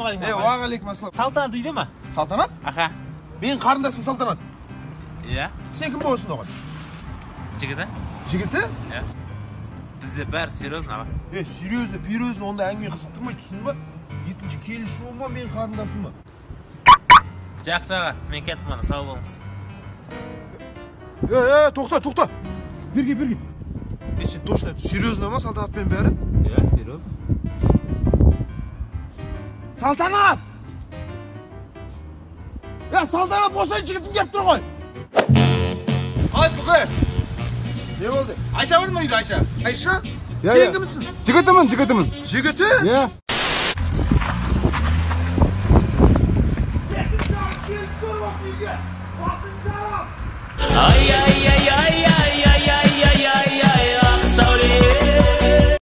Assalamualaikum. Waalaikumsalam. Saltanat uyda mı? Saltanat? Aha. Benim karındaşım Saltanat. Ya. Sen kim bolsun oğlum? Jigiti? Jigiti? Ya. Bizde ber seriyozna bak. Seriyozna, pirozna onda әңгіме қызықтырмай түсіндің ба? Екінші келісуім ба, менің қарындасым ба? Жақсы аға, мен кеттім ана, сау болыңыз. Тоқта. Берге. Сен точно серьезно ма Салтанатпен бәрі? Ya, seriyoz. Салтанат! Салтанат босай жігітім кеп тұр ғой. Қалайсыз көке? Не болды? Айша бар ма үйде Айша? Айша? Сен кімсің? Жігітімін. Жігіті? Иә. Келіп тұр осы үйге. Басын жарап. Ay ay